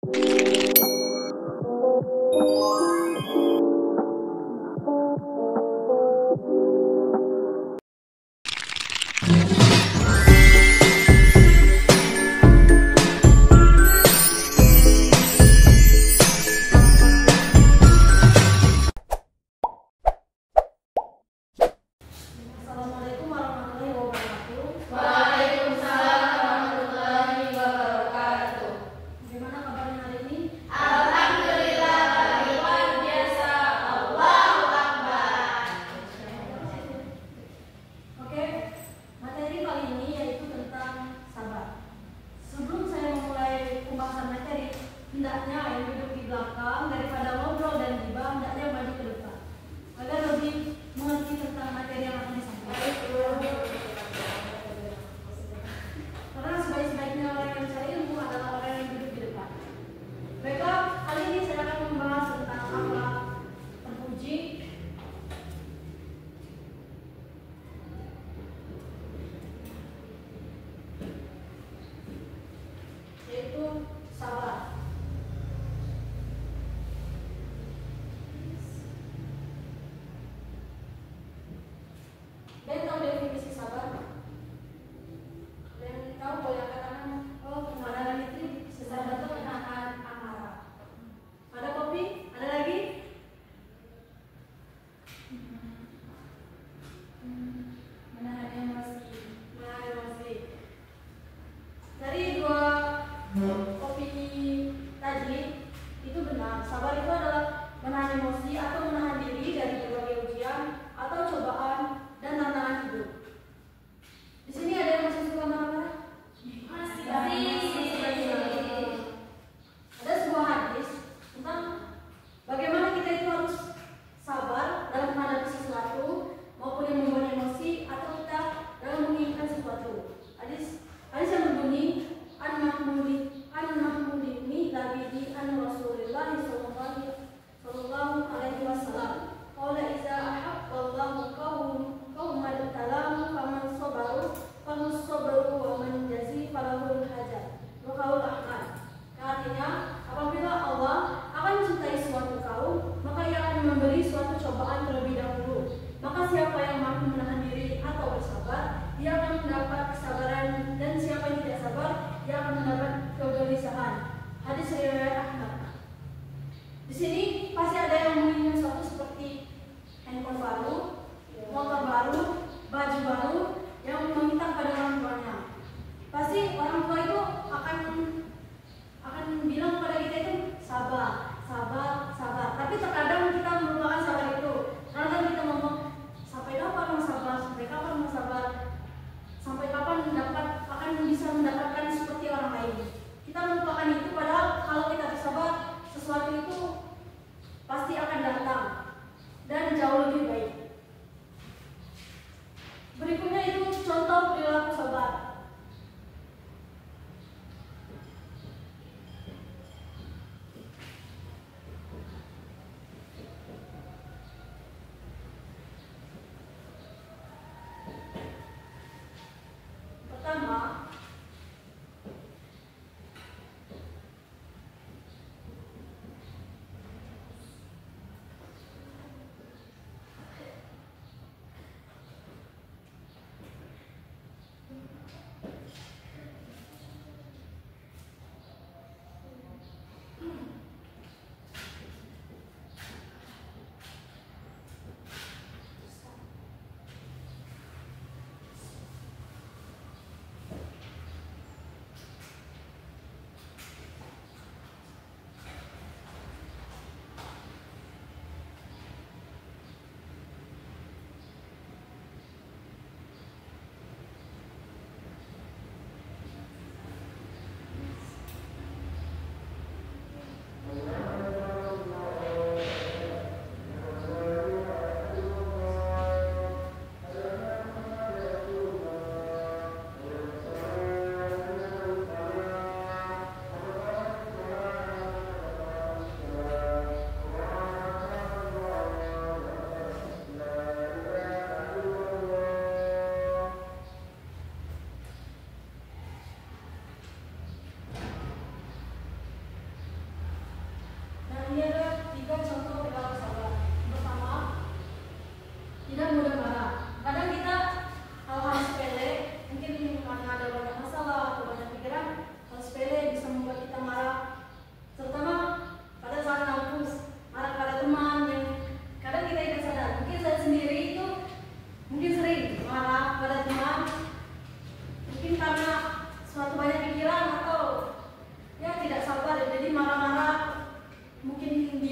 Assalamualaikum warahmatullahi wabarakatuh. Waalaikumsalam warahmatullahi wabarakatuh. Bagaimana kabarnya hari ini? Alhamdulillah, luar biasa. Allahu Akbar. Oke, materi kali ini yaitu tentang sabar. Sebelum saya memulai pembahasan materi, hendaknya yang duduk di belakang daripada ngobrol dan gibah, hendaknya maju ke depan agar lebih mengerti tentang materi yang akan disampaikan. Karena sebaik-baiknya orang yang mencari ilmu adalah orang yang duduk di depan. Baiklah, kali ini saya akan membahas tentang akhlak terpuji, yaitu sabar.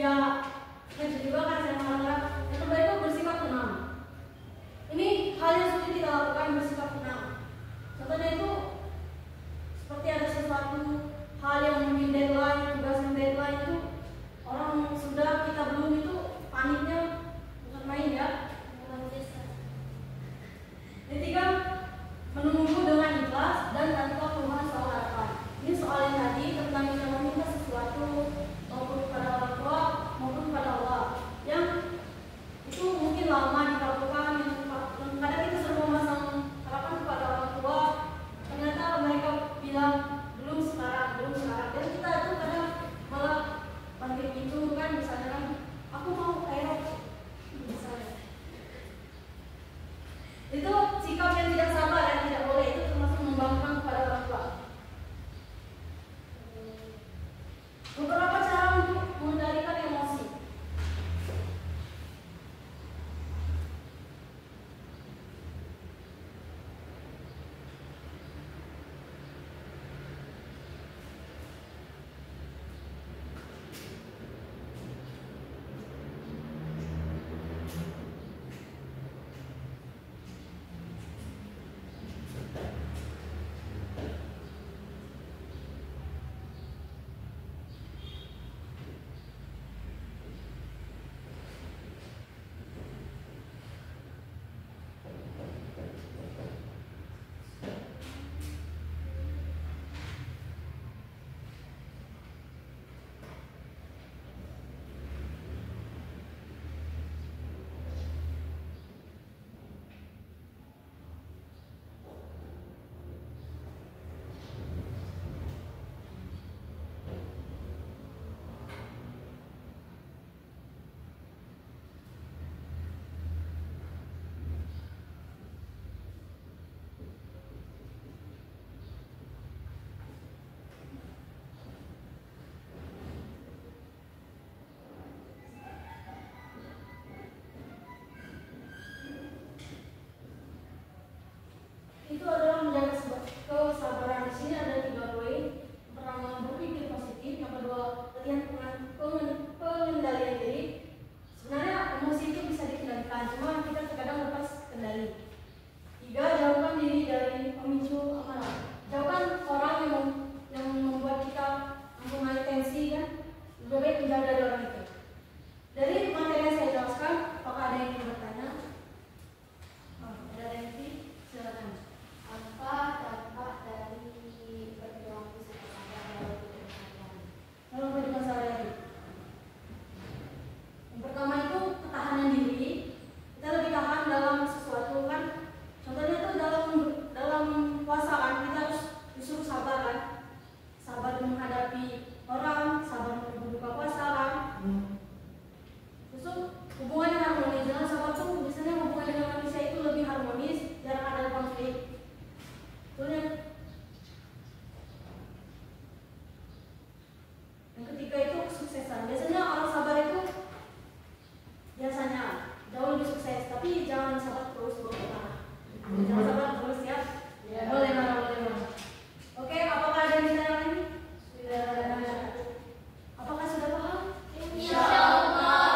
ya juga kan saya mengatakan yang terbaik itu bersikap tenang. Ini hal yang sulit kita lakukan, bersikap tenang. Contohnya itu seperti ada sesuatu hal yang mungkin deadline, tugas yang deadline itu orang sudah kita belum itu paniknya bukan main ya. Ketiga, menunggu dengan ikhlas dan tanpa perubahan soal harapan. Ini soal yang tadi tentang kita meminta sesuatu maupun kepada orang tua maupun kepada Allah yang itu mungkin lama dilakukan, yang kadang kita sudah memasang harapan kepada orang tua, ternyata mereka bilang belum sekarang, dan kita itu kadang malah panggil itu kan, misalnya kan aku mau aero misalnya. Itu sikap yang tidak sabar dan tidak boleh, itu termasuk membangkang kepada orang tua. Beberapa cara untuk mengendalikan emosi. Itu adalah menjaga kesabaran. Di sini ada 3 poin. Yang pertama, berpikir positif. Yang kedua, latihan pengendalian diri. Sebenarnya emosi itu bisa dikendalikan, cuma kita terkadang lepas kendali. 3, jauhkan diri dari pemicu amarah. Jauhkan orang yang membuat kita mempunyai tensi kan. Lebih baik menjauh dari orang itu. Dari materi yang saya jelaskan, apakah ada yang ingin bertanya? Ada yang ingin? Silakan. Apa dampak dari berjuang sabar Dalam kehidupan sehari-hari? Yang pertama itu ketahanan diri. Kita lebih tahan dalam sesuatu kan. Contohnya itu dalam puasa kan, kita harus disuruh sabar kan. Sabar menghadapi orang, sabar berbuka puasa kan. Terus hubungan yang harmonis. Dengan sabar tuh biasanya hubungan dengan manusia itu lebih harmonis, jarang ada konflik. Betul. Yang ketiga itu kesuksesan. Biasanya orang sabar itu biasanya jauh lebih sukses, tapi jangan sabar terus bertengah. Jangan sabar terus ya. Boleh mana. Oke, apakah ada yang ditanya lagi? Sudah. Apakah sudah paham? Insyaallah.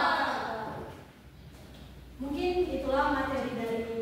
Mungkin itulah materi dari